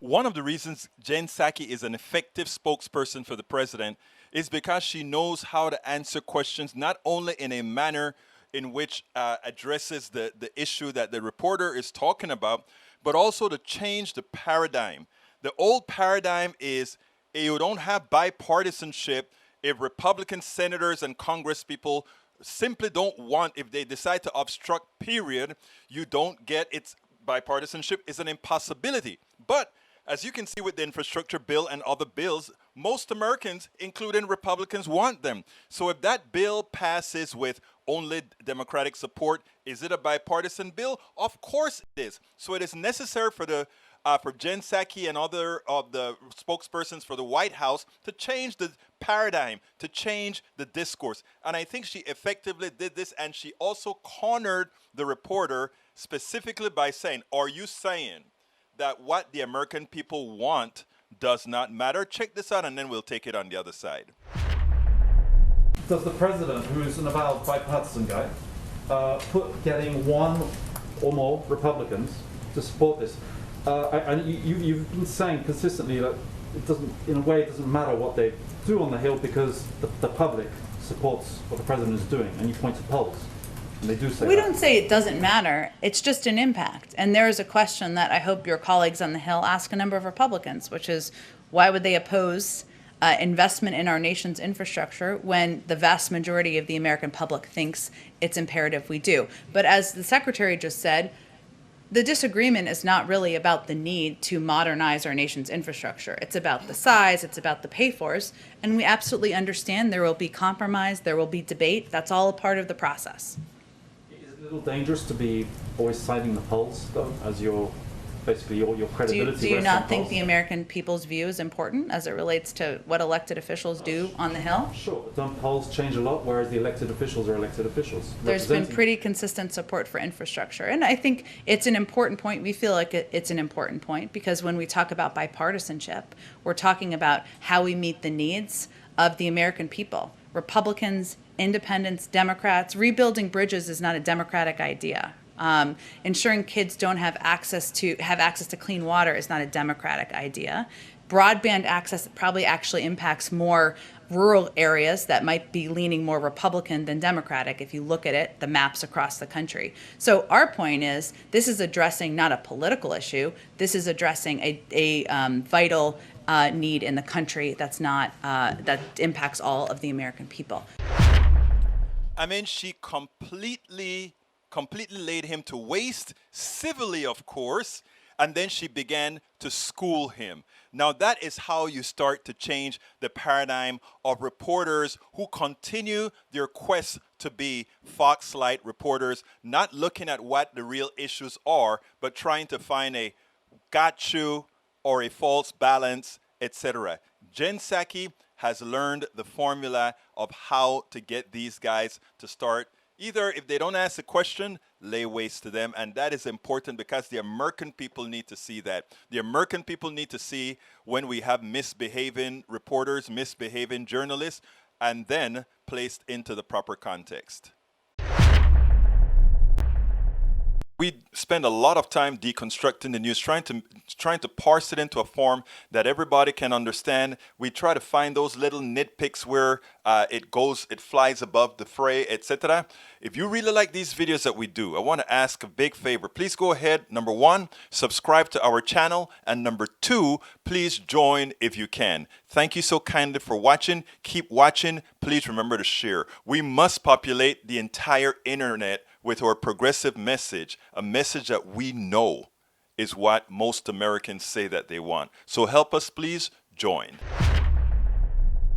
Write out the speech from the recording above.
One of the reasons Jen Psaki is an effective spokesperson for the president is because she knows how to answer questions not only in a manner in which addresses the issue that the reporter is talking about, but also to change the paradigm. The old paradigm is you don't have bipartisanship if Republican senators and Congress people simply don't want, if they decide to obstruct, period, you don't get its bipartisanship is an impossibility. But as you can see with the infrastructure bill and other bills, most Americans, including Republicans, want them. So if that bill passes with only Democratic support, is it a bipartisan bill? Of course it is. So it is necessary for Jen Psaki and other of the spokespersons for the White House to change the paradigm, to change the discourse. And I think she effectively did this, and she also cornered the reporter specifically by saying, are you saying that what the American people want does not matter? Check this out, and then we'll take it on the other side. Does the president, who is an avowed bipartisan guy, put getting one or more Republicans to support this? You've been saying consistently that it doesn't matter what they do on the Hill because the public supports what the president is doing, and you point to polls. And they do say we don't say it doesn't matter. It's just an impact. And there is a question that I hope your colleagues on the Hill ask a number of Republicans, which is why would they oppose investment in our nation's infrastructure when the vast majority of the American public thinks it's imperative we do? But as the Secretary just said, the disagreement is not really about the need to modernize our nation's infrastructure. It's about the size, it's about the pay-fors, and we absolutely understand there will be compromise, there will be debate. That's all a part of the process. Is it a little dangerous to be always citing the polls, though, as your credibility? Do you not think the American people's view is important as it relates to what elected officials do on the Hill? Sure, but don't polls change a lot, whereas the elected officials are elected officials? There's been pretty consistent support for infrastructure, and I think it's an important point. We feel like it's an important point because when we talk about bipartisanship, we're talking about how we meet the needs of the American people. Republicans, independents, Democrats. Rebuilding bridges is not a Democratic idea. Ensuring kids don't have access to clean water is not a Democratic idea. Broadband access probably actually impacts more rural areas that might be leaning more Republican than Democratic if you look at it, the maps across the country. So our point is this is addressing not a political issue. This is addressing a vital need in the country that's not that impacts all of the American people. I mean, she completely laid him to waste, civilly, of course, and then she began to school him. Now, that is how you start to change the paradigm of reporters who continue their quest to be Fox-like reporters, not looking at what the real issues are, but trying to find a got you or a false balance, etc. Jen Psaki has learned the formula of how to get these guys to start. Either if they don't ask a question, lay waste to them. And that is important because the American people need to see that. The American people need to see when we have misbehaving reporters, misbehaving journalists, and then placed into the proper context. We spend a lot of time deconstructing the news, trying to parse it into a form that everybody can understand. We try to find those little nitpicks where it flies above the fray, etc. If you really like these videos that we do, I want to ask a big favor. Please go ahead, number one, subscribe to our channel, and number two, please join if you can. Thank you so kindly for watching. Keep watching. Please remember to share. We must populate the entire internet with our progressive message, a message that we know is what most Americans say that they want. So help us, please join.